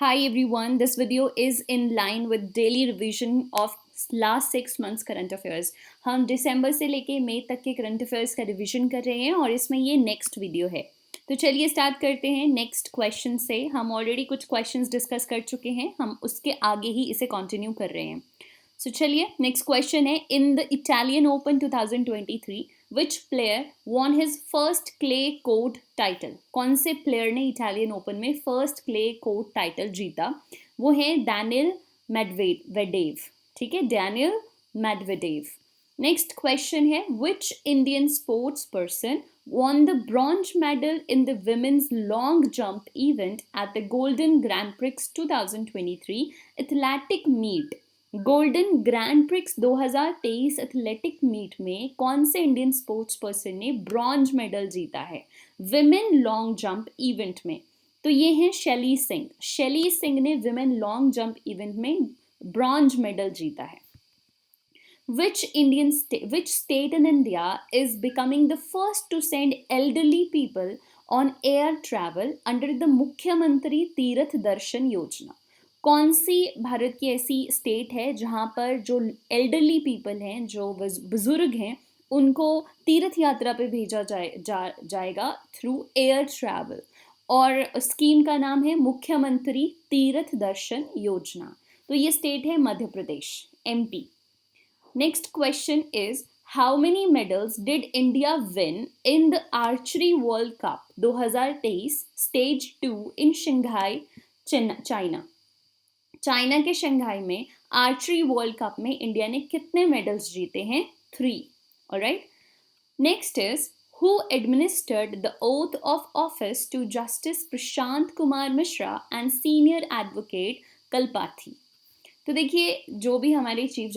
Hi everyone, this video is in line with daily revision of last 6 months current affairs. हम दिसंबर से लेके मई तक के करंट अफेयर्स का रिवीजन कर रहे हैं और इसमें ये नेक्स्ट वीडियो है। तो चलिए स्टार्ट करते हैं नेक्स्ट क्वेश्चन से। हम ऑलरेडी कुछ क्वेश्चंस डिस्कस कर चुके हैं, हम उसके आगे ही इसे कंटिन्यू कर रहे हैं। सो चलिए नेक्स्ट क्वेश्चन है, in the Italian open 2023 which player won his first clay court title. कौन से प्लेयर ने इटालियन ओपन में फर्स्ट क्ले कोर्ट टाइटल जीता? वो है डैनियल मेडवेडेव। ठीक है, डैनियल मेडवेडेव। नेक्स्ट क्वेश्चन है, which Indian sports person won the bronze medal in the women's long jump event at the Golden Grand Prix 2023 athletic meet। Golden grand prix 2023 athletic meet में कौन से Indian sports person ने bronze medal जीता है women long jump event में? तो ये हैं शैली सिंह। शैली सिंह ने विमेन लॉन्ग जंप इवेंट में ब्रॉन्ज मेडल जीता है। Which state in India is becoming the first to send elderly people on air travel under the मुख्यमंत्री तीर्थ दर्शन योजना? कौन सी भारत की ऐसी स्टेट है जहां पर जो एल्डरली पीपल हैं, जो बुजुर्ग हैं, उनको तीर्थ यात्रा पे भेजा जाएगा थ्रू एयर ट्रैवल, और स्कीम का नाम है मुख्यमंत्री तीर्थ दर्शन योजना। तो ये स्टेट है Madhya Pradesh, MP. Next question is, how many medals did India win in the Archery World Cup 2023 Stage 2 in Shanghai, China? China के शंघाई में आर्चरी वर्ल्ड कप में इंडिया ने कितने मेडल्स जीते हैं? 3। Alright. Next is, who administered the oath of office to Justice Prashant Kumar Mishra and Senior Advocate Kalpathy? तो देखिए, जो भी हमारे चीफ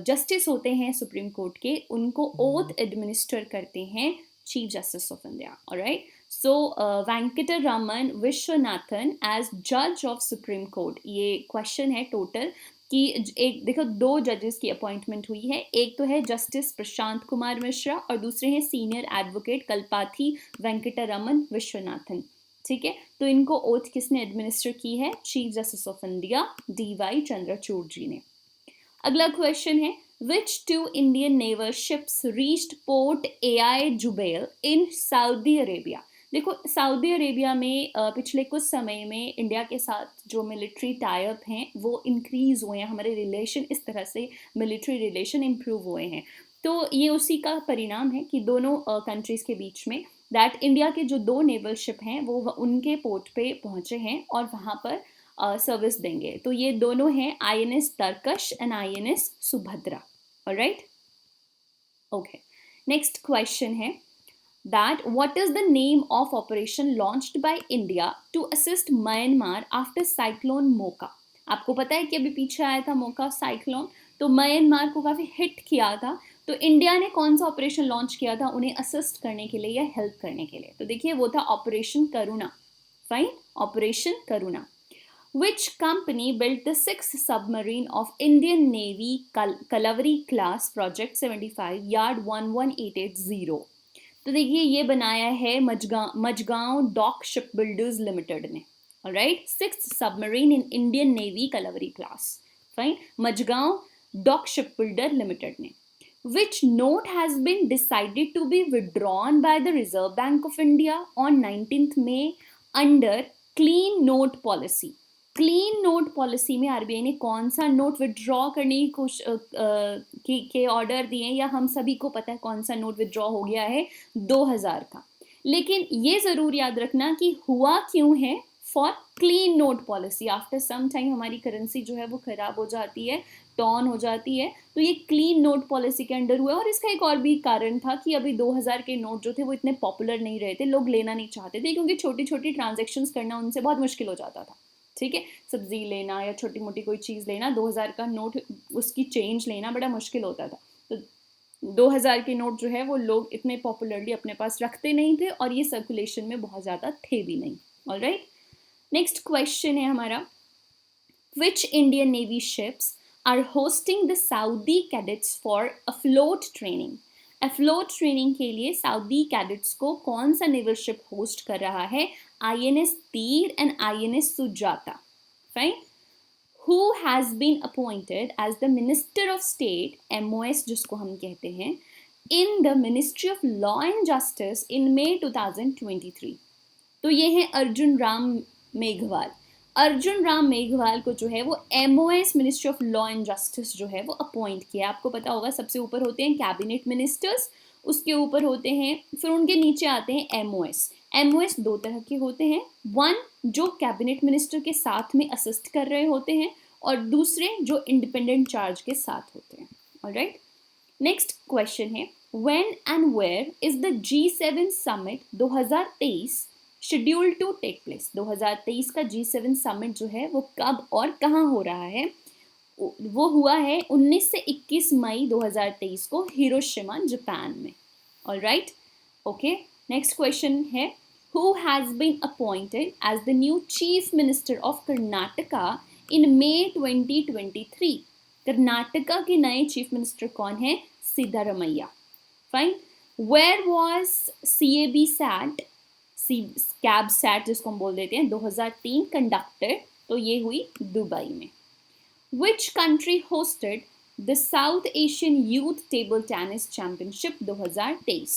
जस्टिस होते हैं सुप्रीम कोर्ट के, उनको ओथ एडमिनिस्टर करते हैं chief justice of India. Alright, so Venkataraman Viswanathan as जज ऑफ सुप्रीम कोर्ट। ये क्वेश्चन है टोटल कि एक देखो, 2 जजेस की अपॉइंटमेंट हुई है। एक तो है जस्टिस प्रशांत कुमार मिश्रा और दूसरे हैं सीनियर एडवोकेट कल्पाथी वेंकटरमन विश्वनाथन। ठीक है, तो इनको ओथ किसने एडमिनिस्टर की है? Chief justice of India DY Chandrachud ji ने। अगला क्वेश्चन है, which 2 Indian naval ships reached port AI Jubail in Saudi Arabia? देखो, सऊदी अरेबिया में पिछले कुछ समय में इंडिया के साथ जो मिलिट्री टाइप हैं वो इंक्रीज हुए हैं। हमारे रिलेशन, इस तरह से मिलिट्री रिलेशन इम्प्रूव हुए हैं। तो ये उसी का परिणाम है कि दोनों कंट्रीज के बीच में दैट इंडिया के जो 2 नेवल शिप हैं वो उनके पोर्ट पे पहुंचे हैं और वहाँ पर सर्विस देंगे। तो ये दोनों हैं INS Tarkash and INS Subhadra. Alright, okay. Next question है that what is the name of operation launched by India to assist Myanmar after cyclone Mocha? आपको पता है कि अभी पीछे आया था मोका साइक्लोन, तो म्यांमार को काफ़ी हिट किया था। तो इंडिया ने कौन सा ऑपरेशन लॉन्च किया था उन्हें असिस्ट करने के लिए या हेल्प करने के लिए? तो देखिए, वो था operation Karuna. Fine, operation Karuna. Which company built the 6th submarine of Indian Navy Kalaveri class Project 75 Yard 11880? तो देखिए, ये बनाया है Mazagon dock ship builders limited ने। Alright, 6th submarine in Indian navy Kalvari class. Fine, Mazagon dock ship builder limited ने। Which note has been decided to be withdrawn by the reserve bank of India on 19th May under clean note policy? Clean note policy में RBI ने कौन सा note withdraw करने के order दिए, या हम सभी को पता है कौन सा नोट विड्रॉ हो गया है? 2000 का। लेकिन ये ज़रूर याद रखना कि हुआ क्यों है। For clean note policy, after some time हमारी करेंसी जो है वो ख़राब हो जाती है, टॉन हो जाती है, तो ये क्लीन नोट पॉलिसी के अंडर हुआ। और इसका एक और भी कारण था कि अभी 2000 के नोट जो थे वो इतने पॉपुलर नहीं रहे थे, लोग लेना नहीं चाहते थे क्योंकि छोटी छोटी ट्रांजेक्शन्स करना उनसे बहुत मुश्किल हो जाता था। ठीक है, सब्जी लेना या छोटी मोटी कोई चीज़ लेना, 2000 का नोट, उसकी चेंज लेना बड़ा मुश्किल होता था। तो 2000 के नोट जो है वो लोग इतने पॉपुलरली अपने पास रखते नहीं थे और ये सर्कुलेशन में बहुत ज़्यादा थे भी नहीं। ऑलराइट, नेक्स्ट क्वेश्चन है हमारा, which Indian navy ships are hosting the Saudi cadets for afloat training? Afloat training के लिए सऊदी कैडेट्स को कौन सा नेवल शिप होस्ट कर रहा है? INS तीर and INS Sujata. Fine. Who has been appointed as the Minister of State, MOS जिसको हम कहते हैं, in the Ministry of Law and Justice in May 2023. तो ये है अर्जुन राम मेघवाल. अर्जुन राम मेघवाल को जो है वो MOS ministry of law and justice जो है वो अपॉइंट किया. आपको पता होगा सबसे ऊपर होते हैं कैबिनेट मिनिस्टर्स, उसके ऊपर होते हैं, फिर उनके नीचे आते हैं MOS. MOS दो तरह के होते हैं, वन जो कैबिनेट मिनिस्टर के साथ में असिस्ट कर रहे होते हैं और दूसरे जो इंडिपेंडेंट चार्ज के साथ होते हैं. ऑलराइट, नेक्स्ट क्वेश्चन है when and where is the G7 summit 2023 scheduled to take place. 2023 का G7 समिट जो है वो कब और कहाँ हो रहा है? वो हुआ है 19 से 21 मई 2023 को हिरोशिमा जापान में. Alright, okay. नेक्स्ट क्वेश्चन है who has been appointed as the new chief minister of Karnataka in May 2023. Karnataka के नए चीफ मिनिस्टर कौन है? Siddaramaiah. Fine. Where was CAB sat, cab sat जिसको हम बोल देते हैं, 2003 कंडक्टेड. तो ये हुई दुबई में. Which country hosted the South Asian Youth Table Tennis Championship 2023?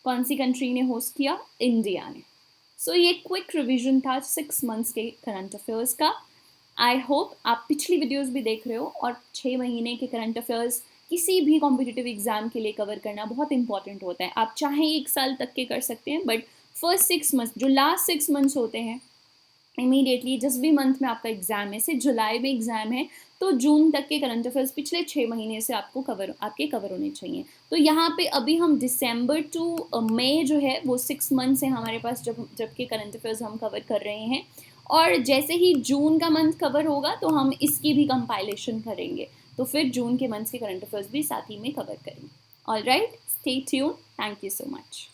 कौन सी कंट्री ने होस्ट किया? इंडिया ने. सो ये क्विक रिवीजन था 6 मंथ्स के करंट अफेयर्स का. आई होप आप पिछली वीडियोस भी देख रहे हो और 6 महीने के करंट अफेयर्स किसी भी कॉम्पिटिटिव एग्जाम के लिए कवर करना बहुत इंपॉर्टेंट होता है. आप चाहे 1 साल तक के कर सकते हैं, बट फर्स्ट 6 मंथ्स, जो लास्ट 6 मंथ्स होते हैं, इमीडिएटली जिस भी मंथ में आपका एग्जाम है, से जुलाई में एग्जाम है तो जून तक के करंट अफेयर्स पिछले 6 महीने से आपको कवर होने चाहिए. तो यहाँ पे अभी हम दिसंबर टू मई जो है वो 6 मंथ्स है हमारे पास जबकि करंट अफेयर्स हम कवर कर रहे हैं. और जैसे ही जून का मंथ कवर होगा तो हम इसकी भी कंपाइलेशन करेंगे, तो फिर जून के मंथ्स के करंट अफेयर्स भी साथ ही में कवर करेंगे. Alright, stay tune. Thank you so much.